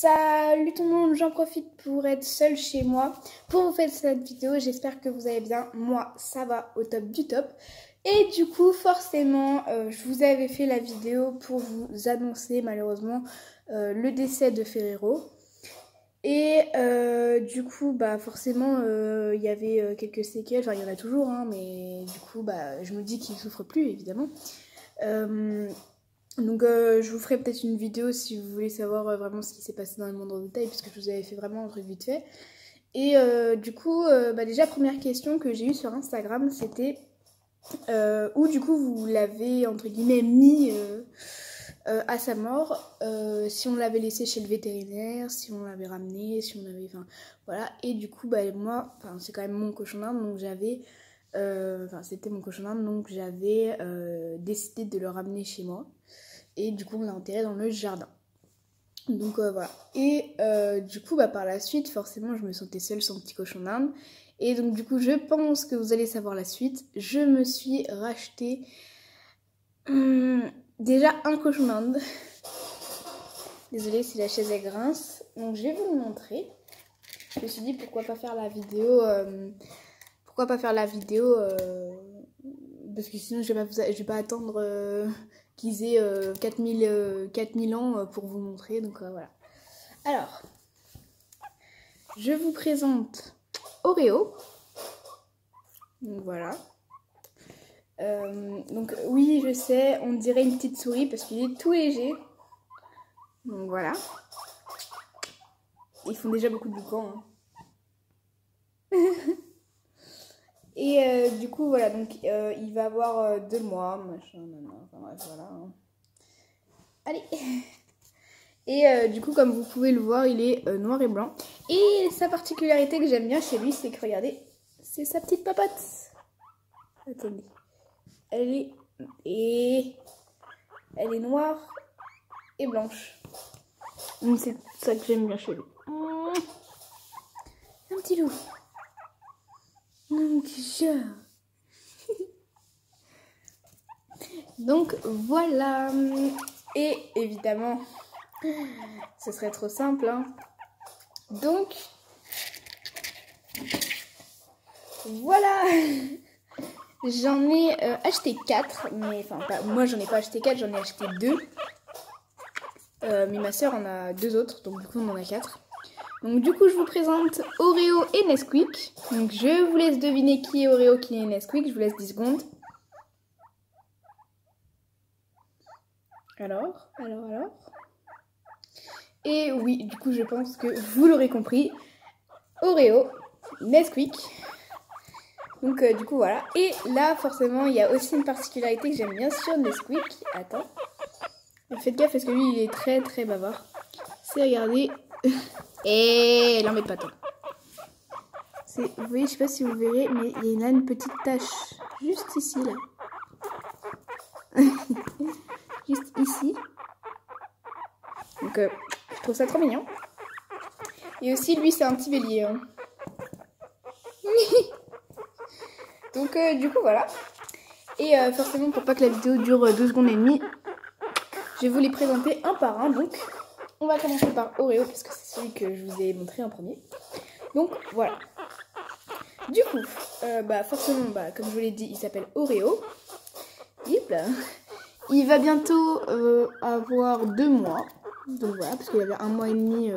Salut tout le monde, j'en profite pour être seule chez moi pour vous faire cette vidéo. J'espère que vous allez bien. Moi, ça va au top du top. Et du coup, forcément, je vous avais fait la vidéo pour vous annoncer malheureusement le décès de Ferrero. Et du coup, bah forcément, il y avait quelques séquelles. Enfin, il y en a toujours, hein, mais du coup, bah, je me dis qu'il souffre plus, évidemment. Donc je vous ferai peut-être une vidéo si vous voulez savoir vraiment ce qui s'est passé dans le monde en détail, puisque je vous avais fait vraiment un truc vite fait. Et du coup, bah déjà première question que j'ai eue sur Instagram, c'était où du coup vous l'avez entre guillemets mis à sa mort, si on l'avait laissé chez le vétérinaire, si on l'avait ramené, si on avait, enfin voilà. Et du coup, bah moi, c'est quand même mon cochon d'Inde, donc j'avais, c'était mon cochon d'Inde, donc j'avais décidé de le ramener chez moi. Et du coup, on l'a enterré dans le jardin. Donc voilà. Et du coup, bah, par la suite, forcément, je me sentais seule sans petit cochon d'Inde. Et donc du coup, je pense que vous allez savoir la suite. Je me suis racheté déjà un cochon d'Inde. Désolée si la chaise elle grince. Donc je vais vous le montrer. Je me suis dit pourquoi pas faire la vidéo. Parce que sinon je vais pas attendre qu'ils aient 4000 ans pour vous montrer. Donc voilà. Alors, je vous présente Oreo. Donc voilà. Donc oui, je sais, on dirait une petite souris parce qu'il est tout léger. Donc voilà. Ils font déjà beaucoup de boucan. Hein. Et du coup, voilà, donc il va avoir 2 mois, machin, enfin bref, voilà. Hein. Allez. Et du coup, comme vous pouvez le voir, il est noir et blanc. Et sa particularité que j'aime bien chez lui, c'est que regardez, c'est sa petite papatte. Attendez. Elle est noire et blanche. Donc c'est ça que j'aime bien chez lui. Un petit loup. Un petit chat. Donc voilà. Et évidemment, ce serait trop simple. Hein. Donc, voilà. J'en ai acheté 4. Mais enfin, moi j'en ai pas acheté 4, j'en ai acheté 2. Mais ma soeur en a 2 autres. Donc du coup on en a 4. Donc du coup je vous présente Oreo et Nesquik. Donc je vous laisse deviner qui est Oreo, qui est Nesquik. Je vous laisse 10 secondes. Alors. Et oui, du coup je pense que vous l'aurez compris. Oreo, Nesquik. Donc du coup voilà. Et là forcément il y a aussi une particularité que j'aime bien sur Nesquik. Attends. Faites gaffe parce que lui il est très très bavard. C'est regardez. Et l'embête pas tant. Vous voyez, je sais pas si vous verrez, mais il y a une petite tache juste ici là. Juste ici. Donc je trouve ça trop mignon. Et aussi lui c'est un petit bélier. Hein. Donc du coup voilà. Et forcément pour pas que la vidéo dure 2 secondes et demie, je vais vous les présenter un par un. Donc on va commencer par Oreo parce que c'est celui que je vous ai montré en premier. Donc voilà. Du coup, forcément, comme je vous l'ai dit, il s'appelle Oreo. Il va bientôt avoir 2 mois. Donc voilà, parce qu'il avait 1 mois et demi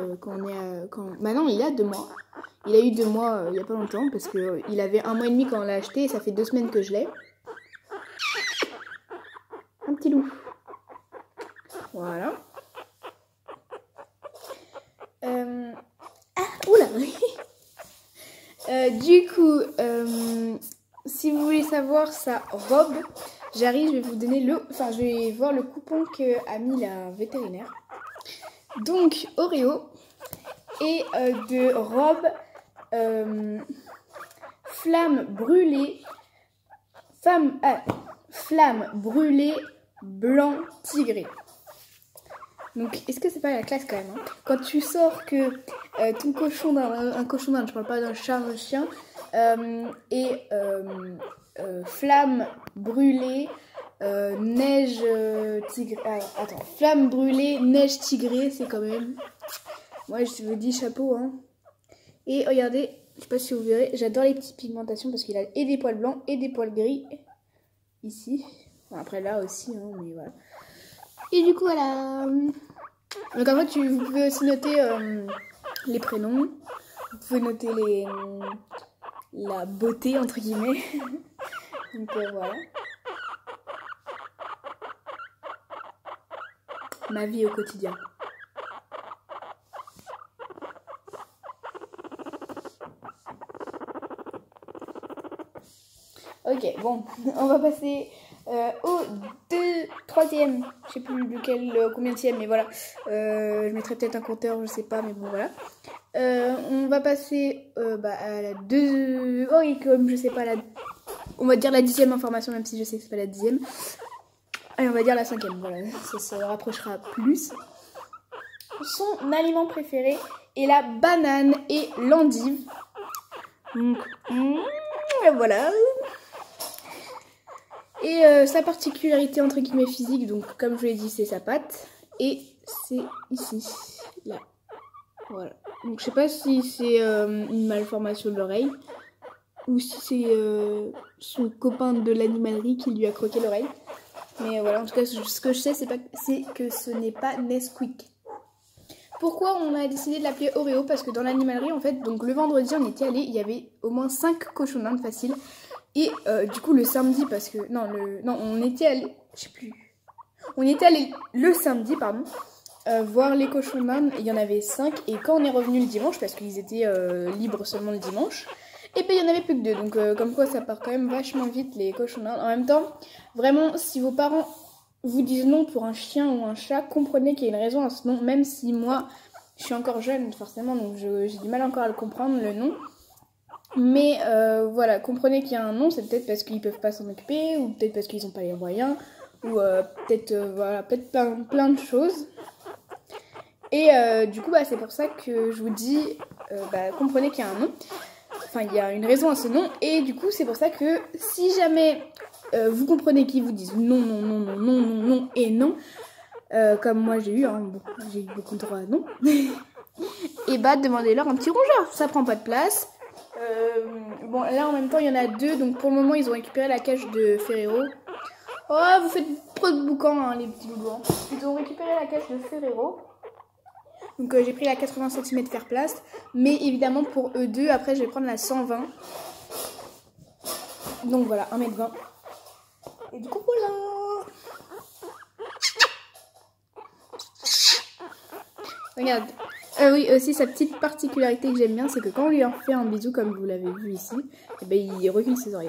Maintenant, il a 2 mois. Il a eu 2 mois il n'y a pas longtemps, parce qu'il avait 1 mois et demi quand on l'a acheté, et ça fait 2 semaines que je l'ai. Un petit loup. Voilà. Oula. Du coup, si vous voulez savoir sa robe, j'arrive, je vais vous donner je vais voir le coupon que a mis la vétérinaire. Donc, Oreo est de robe flamme brûlée blanc tigré. Donc, est-ce que c'est pas la classe quand même hein. Quand tu sors que ton cochon d'Inde, un cochon d'Inde, je parle pas d'un chat, un chien, et flamme brûlée, neige tigrée. Attends, flamme brûlée, neige tigrée, c'est quand même Moi, je vous dis chapeau, hein. Et regardez, je sais pas si vous verrez, j'adore les petites pigmentations parce qu'il a et des poils blancs et des poils gris. Ici. Enfin, après là aussi, hein, mais voilà. Et du coup, voilà. Donc en fait, vous pouvez aussi noter les prénoms. Vous pouvez noter la beauté, entre guillemets. Donc voilà. Ma vie au quotidien. Ok, bon, on va passer au troisième. Je sais plus lequel, combienième, mais voilà. Je mettrai peut-être un compteur, je sais pas, mais bon, voilà. On va passer à la deux. Oh, et comme je sais pas, on va dire la 10e information, même si je sais que c'est pas la 10e. Allez, on va dire la 5e, voilà, ça se rapprochera plus. Son aliment préféré est la banane et l'endive. Donc, voilà. Et sa particularité entre guillemets physique, donc comme je l'ai dit, c'est sa patte. Et c'est ici, là. Voilà. Donc je sais pas si c'est une malformation de l'oreille ou si c'est son copain de l'animalerie qui lui a croqué l'oreille. Mais voilà, en tout cas, ce que je sais, c'est que ce n'est pas Nesquik. Pourquoi on a décidé de l'appeler Oreo? Parce que dans l'animalerie, en fait, donc le vendredi, on était allé, il y avait au moins 5 cochons d'Inde faciles. Et du coup, le samedi, parce que... Non, on était allé... Je sais plus. On était allé le samedi, pardon, voir les cochons d'Inde. Il y en avait 5. Et quand on est revenu le dimanche, parce qu'ils étaient libres seulement le dimanche, et ben il n'y en avait plus que 2. Donc comme quoi, ça part quand même vachement vite, les cochons d'Inde. En même temps, vraiment, si vos parents vous disent non pour un chien ou un chat, comprenez qu'il y a une raison à ce nom. Même si moi, je suis encore jeune, forcément, donc j'ai du mal encore à le comprendre, le nom. Mais voilà, comprenez qu'il y a un nom, c'est peut-être parce qu'ils peuvent pas s'en occuper, ou peut-être parce qu'ils n'ont pas les moyens, ou peut-être voilà, peut-être plein de choses. Et du coup, c'est pour ça que je vous dis, comprenez qu'il y a un nom. Enfin, il y a une raison à ce nom. Et du coup, c'est pour ça que si jamais vous comprenez qu'ils vous disent non, non, non, non, non, non, non et non, comme moi j'ai eu, hein, j'ai eu beaucoup de droits à non, et demandez-leur un petit rongeur. Ça prend pas de place. Bon, là en même temps il y en a 2, donc pour le moment ils ont récupéré la cage de Ferrero. Oh, vous faites trop de boucan, hein, les petits loulous. Ils ont récupéré la cage de Ferrero. Donc j'ai pris la 80 cm faire place. Mais évidemment pour eux deux, après je vais prendre la 120. Donc voilà, 1m20. Et du coup voilà. Regarde. Oui, aussi sa petite particularité que j'aime bien, c'est que quand on lui en fait un bisou, comme vous l'avez vu ici, et ben, il recule ses oreilles.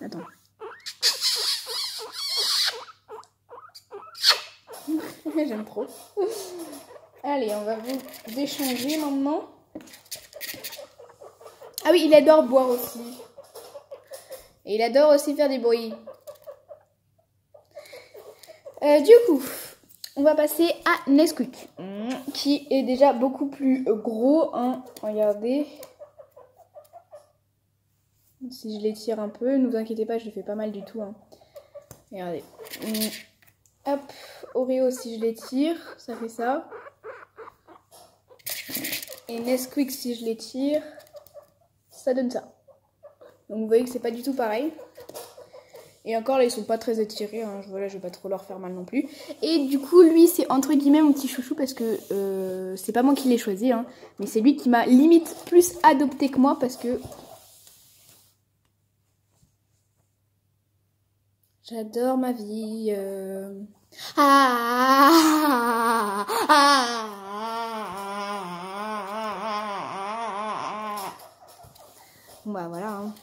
Attends. J'aime trop. Allez, on va vous échanger maintenant. Ah oui, il adore boire aussi. Et il adore aussi faire des bruits. Du coup, on va passer à Nesquik, qui est déjà beaucoup plus gros, hein. Regardez. Si je l'étire un peu, ne vous inquiétez pas, je le fais pas mal du tout, hein. Regardez. Hop, Oreo, si je l'étire, ça fait ça. Et Nesquik, si je l'étire, ça donne ça. Donc vous voyez que c'est pas du tout pareil. Et encore là ils sont pas très étirés, hein. Voilà, je vais pas trop leur faire mal non plus. Et du coup lui c'est entre guillemets mon petit chouchou parce que c'est pas moi qui l'ai choisi, hein, mais c'est lui qui m'a limite plus adopté que moi parce que j'adore ma vie. Bon bah voilà, hein.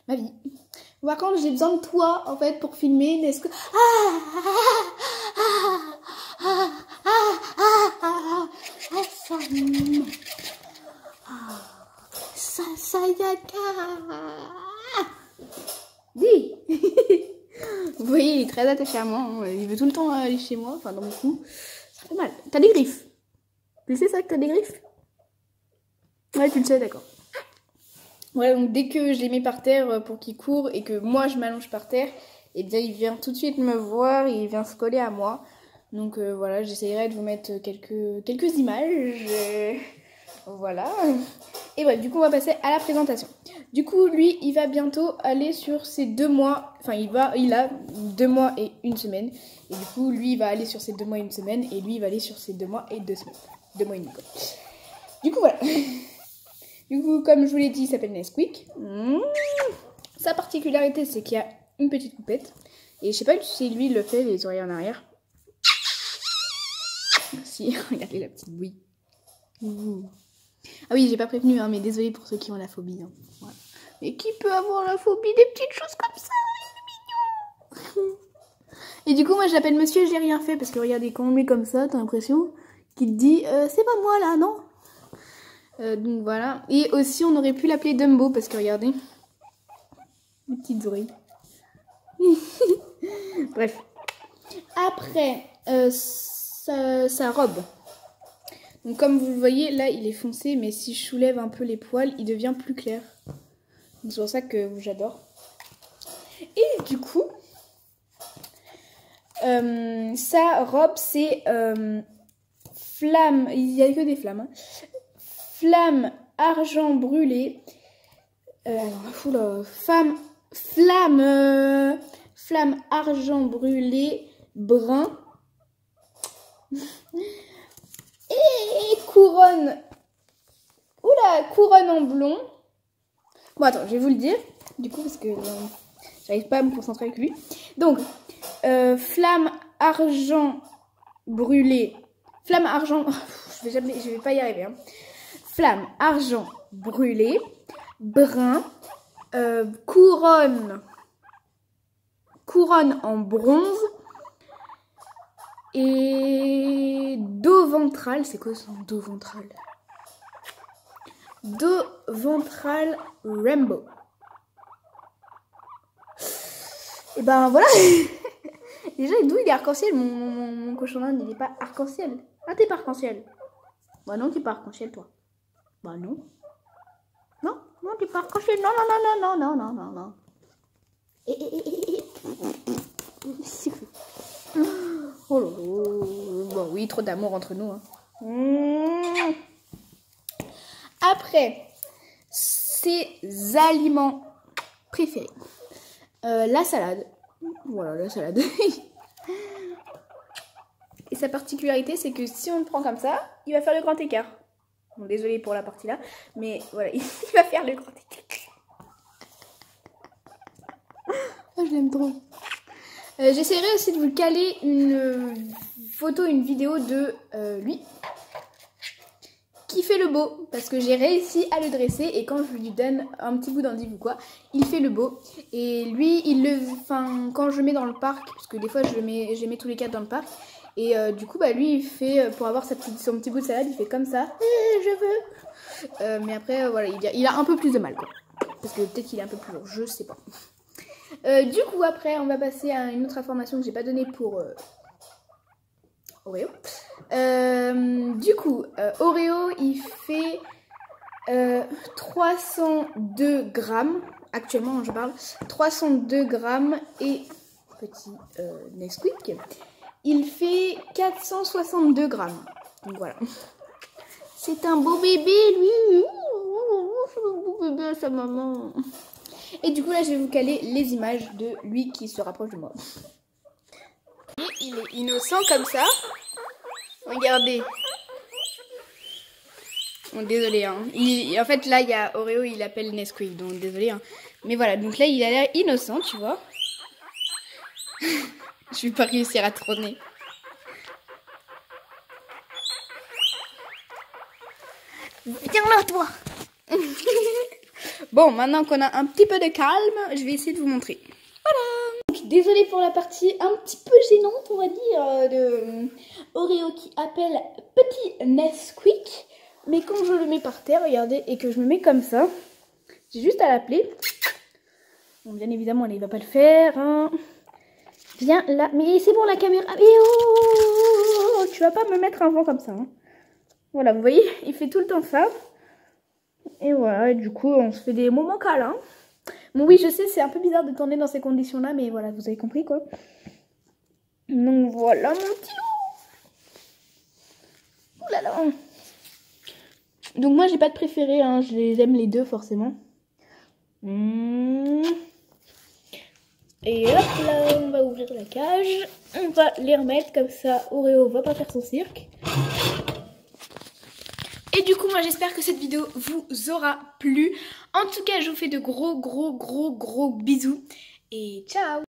Ma vie. Par contre, j'ai besoin de toi, en fait, pour filmer. Est-ce que... Dis. Vous voyez, il est très attaché à moi. Hein. Il veut tout le temps aller chez moi. Enfin, dans mon cou. Ça fait mal. T'as des griffes. Tu sais ça que t'as des griffes? Ouais, tu le sais, d'accord. Voilà, donc dès que je les mets par terre pour qu'il court et que moi je m'allonge par terre, et bien il vient tout de suite me voir et il vient se coller à moi. Donc voilà, j'essayerai de vous mettre quelques images. Voilà. Et bref, du coup, on va passer à la présentation. Du coup, lui, il va bientôt aller sur ses 2 mois. Enfin, il a 2 mois et 1 semaine. Et du coup, lui, il va aller sur ses 2 mois et 1 semaine. Et lui, il va aller sur ses 2 mois et 2 semaines. 2 mois et demi, quoi. Du coup, voilà. Du coup, comme je vous l'ai dit, il s'appelle Nesquik. Sa particularité, c'est qu'il y a une petite coupette. Et je sais pas si lui, il le fait, les oreilles en arrière. Si, regardez la petite bouille. Ah oui, j'ai pas prévenu, hein, mais désolé pour ceux qui ont la phobie. Hein. Voilà. Mais qui peut avoir la phobie des petites choses comme ça? C'est mignon. Et du coup, moi, j'appelle monsieur, j'ai rien fait. Parce que regardez, quand on met comme ça, t'as l'impression qu'il te dit c'est pas moi là, non? Donc voilà. Et aussi, on aurait pu l'appeler Dumbo. Parce que regardez, les petites oreilles. Bref. Après, sa robe. Donc comme vous le voyez, là il est foncé, mais si je soulève un peu les poils, il devient plus clair. C'est pour ça que j'adore. Et du coup, sa robe c'est flamme, il n'y a que des flammes. Hein. Flamme argent brûlé. Flamme argent brûlé brun. Et couronne. Oula, couronne en blond. Bon, attends, je vais vous le dire. Du coup, parce que j'arrive pas à me concentrer avec lui. Donc, flamme argent brûlé. Flamme argent. je vais pas y arriver. Hein. Flamme argent brûlé. Brun. Couronne en bronze. Et dos ventral, c'est quoi son dos ventral? Dos ventral rainbow. Et ben voilà. Déjà, d'où il est arc-en-ciel? Mon cochon d'Inde, il est pas arc-en-ciel. Ah, t'es pas arc-en-ciel. Bah non, t'es pas arc-en-ciel, toi. Bah non. Non, t'es pas arc-en-ciel. Non. Oh là là. Bon, oui, trop d'amour entre nous. Hein. Après, ses aliments préférés. La salade. Voilà, la salade. Et sa particularité, c'est que si on le prend comme ça, il va faire le grand écart. Bon, désolé pour la partie là, mais voilà, il va faire le grand écart. Oh, je l'aime trop. J'essaierai aussi de vous caler une photo, une vidéo de lui qui fait le beau, parce que j'ai réussi à le dresser et quand je lui donne un petit bout d'endive ou quoi, il fait le beau. Et lui, quand je le mets dans le parc, parce que des fois je mets tous les 4 dans le parc, et du coup bah lui il fait, pour avoir son petit bout de salade, il fait comme ça, je veux. Mais après voilà, il a un peu plus de mal quoi, parce que peut-être qu'il est un peu plus lourd, je sais pas. Du coup après on va passer à une autre information que j'ai pas donnée pour Oreo. Du coup Oreo il fait 302 grammes, actuellement je parle, 302 grammes et petit Nesquik, il fait 462 grammes, donc voilà. C'est un beau bébé lui, c'est un beau bébé à sa maman. Et du coup là je vais vous caler les images de lui qui se rapproche de moi. Et il est innocent comme ça. Regardez. Bon, désolé hein. En fait là il y a Oreo, il appelle Nesquik, donc désolé hein. Mais voilà, donc là il a l'air innocent, tu vois. Je vais pas réussir à trôner. Viens là toi. Bon, maintenant qu'on a un petit peu de calme, je vais essayer de vous montrer. Voilà. Donc, désolée pour la partie un petit peu gênante, on va dire, de Oreo qui appelle petit Nesquik. Mais quand je le mets par terre, regardez, et que je me mets comme ça, j'ai juste à l'appeler. Bon, bien évidemment, elle ne va pas le faire. Hein. Viens là. Mais c'est bon, la caméra. Mais oh, tu vas pas me mettre un vent comme ça. Hein. Voilà, vous voyez, il fait tout le temps ça. Et voilà, et du coup, on se fait des moments câlins. Bon, oui, je sais, c'est un peu bizarre de tourner dans ces conditions-là, mais voilà, vous avez compris, quoi. Donc, voilà, mon petit loup. là là. Donc moi j'ai pas de préféré, hein. Je les aime les deux forcément. Et hop là, on va ouvrir la cage. On va les remettre comme ça, Oreo va pas faire son cirque. Et du coup moi j'espère que cette vidéo vous aura plu. En tout cas je vous fais de gros bisous. Et ciao!